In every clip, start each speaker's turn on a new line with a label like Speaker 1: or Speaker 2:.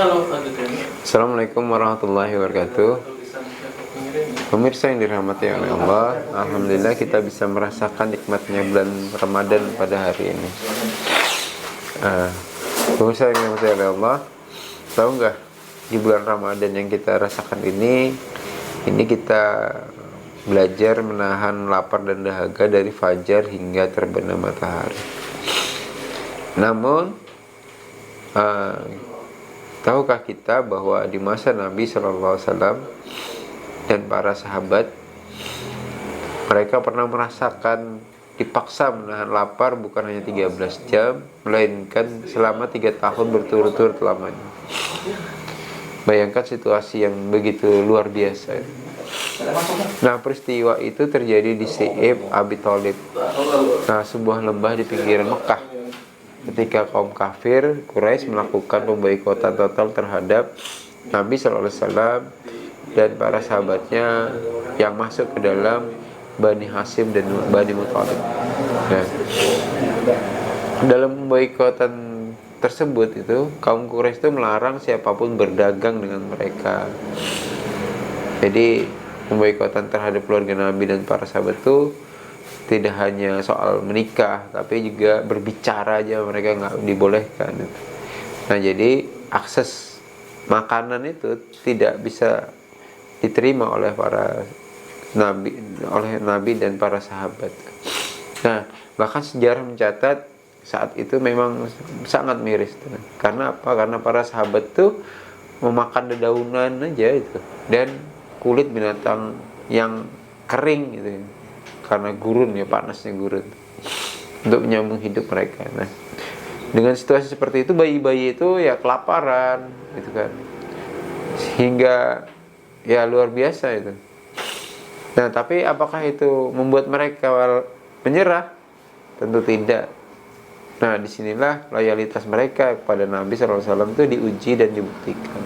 Speaker 1: Assalamualaikum warahmatullahi wabarakatuh. Pemirsa yang dirahmati oleh Allah, alhamdulillah kita bisa merasakan nikmatnya bulan Ramadan pada hari ini. Pemirsa yang dirahmati oleh Allah, tahu nggak di bulan Ramadan yang kita rasakan ini kita belajar menahan lapar dan dahaga dari fajar hingga terbenam matahari. Namun tahukah kita bahwa di masa Nabi SAW dan para sahabat, mereka pernah merasakan dipaksa menahan lapar bukan hanya 13 jam, melainkan selama 3 tahun berturut-turut lamanya. Bayangkan situasi yang begitu luar biasa. Nah, peristiwa itu terjadi di Si'ib Abi Thalib, sebuah lembah di pinggiran Mekah, ketika kaum kafir Quraisy melakukan pemboikotan total terhadap Nabi SAW dan para sahabatnya yang masuk ke dalam Bani Hashim dan Bani Muthalib. Nah, dalam pemboikotan tersebut itu kaum Quraisy itu melarang siapapun berdagang dengan mereka. Jadi pemboikotan terhadap keluarga Nabi dan para sahabat itu tidak hanya soal menikah, tapi juga berbicara aja mereka nggak dibolehkan. Nah, jadi akses makanan itu tidak bisa diterima oleh Nabi dan para sahabat. Nah, bahkan sejarah mencatat saat itu memang sangat miris. Karena apa? Karena para sahabat tuh memakan dedaunan aja itu dan kulit binatang yang kering gitu, karena gurun ya, panasnya gurun, untuk menyambung hidup mereka. Nah, dengan situasi seperti itu bayi-bayi itu ya kelaparan gitu kan, sehingga ya luar biasa itu. Nah, tapi apakah itu membuat mereka menyerah? Tentu tidak. Nah, disinilah loyalitas mereka kepada Nabi SAW itu diuji dan dibuktikan.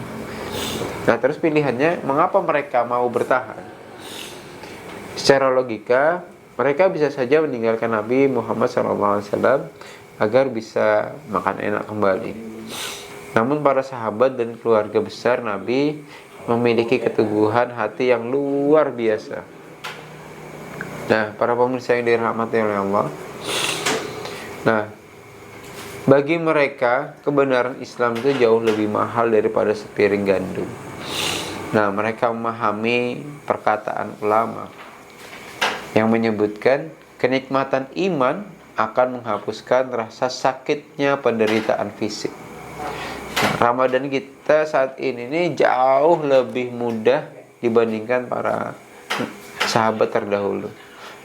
Speaker 1: Nah, terus pilihannya, mengapa mereka mau bertahan? Secara logika, mereka bisa saja meninggalkan Nabi Muhammad SAW agar bisa makan enak kembali. Namun para sahabat dan keluarga besar Nabi memiliki keteguhan hati yang luar biasa. Nah, para pemirsa yang dirahmati oleh Allah, nah, bagi mereka kebenaran Islam itu jauh lebih mahal daripada sepiring gandum. Nah, mereka memahami perkataan ulama yang menyebutkan kenikmatan iman akan menghapuskan rasa sakitnya penderitaan fisik. Ramadan kita saat ini jauh lebih mudah dibandingkan para sahabat terdahulu.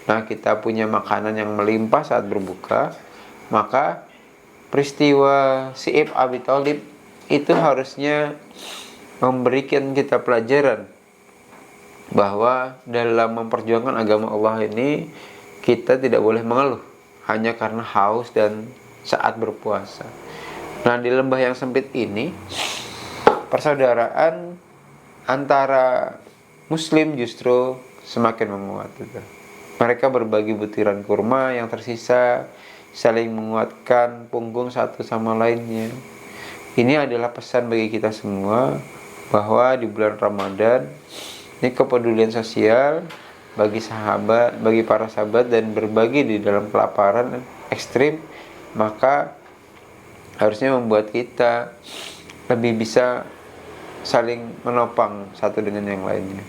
Speaker 1: Nah, kita punya makanan yang melimpah saat berbuka, maka peristiwa Si'ib Abi Thalib itu harusnya memberikan kita pelajaran bahwa dalam memperjuangkan agama Allah ini kita tidak boleh mengeluh hanya karena haus dan saat berpuasa. Nah, di lembah yang sempit ini persaudaraan antara muslim justru semakin menguat gitu. Mereka berbagi butiran kurma yang tersisa, saling menguatkan punggung satu sama lainnya. Ini adalah pesan bagi kita semua bahwa di bulan Ramadan ini kepedulian sosial bagi para sahabat dan berbagi di dalam kelaparan ekstrim, maka harusnya membuat kita lebih bisa saling menopang satu dengan yang lainnya,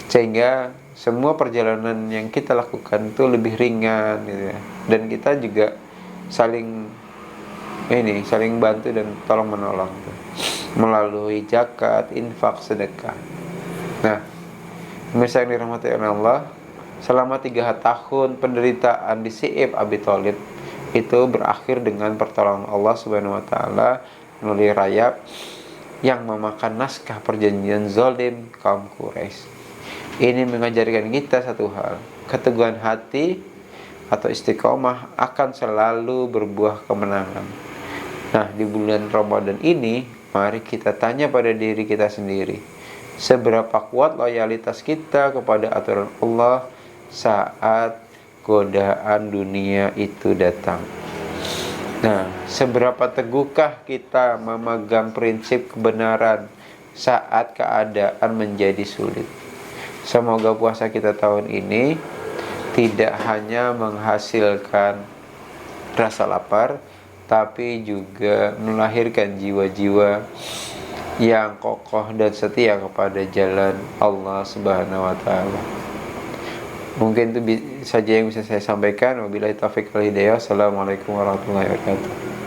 Speaker 1: sehingga semua perjalanan yang kita lakukan itu lebih ringan gitu ya. Dan kita juga saling bantu dan tolong menolong melalui zakat, infak, sedekah. Nah, pemirsa yang dirahmati oleh Allah, selama 3 tahun penderitaan di Si'ib Abi Thalib itu berakhir dengan pertolongan Allah Subhanahu wa taala melalui rayap yang memakan naskah perjanjian zalim kaum Quraisy. Ini mengajarkan kita satu hal, keteguhan hati atau istiqomah akan selalu berbuah kemenangan. Nah, di bulan Ramadan ini, mari kita tanya pada diri kita sendiri, seberapa kuat loyalitas kita kepada aturan Allah saat godaan dunia itu datang. Nah, seberapa teguhkah kita memegang prinsip kebenaran saat keadaan menjadi sulit? Semoga puasa kita tahun ini tidak hanya menghasilkan rasa lapar, tapi juga melahirkan jiwa-jiwa yang kokoh dan setia kepada jalan Allah Subhanahu wa taala. Mungkin itu saja yang bisa saya sampaikan. Wabillahi taufiq wal hidayah. Assalamualaikum warahmatullahi wabarakatuh.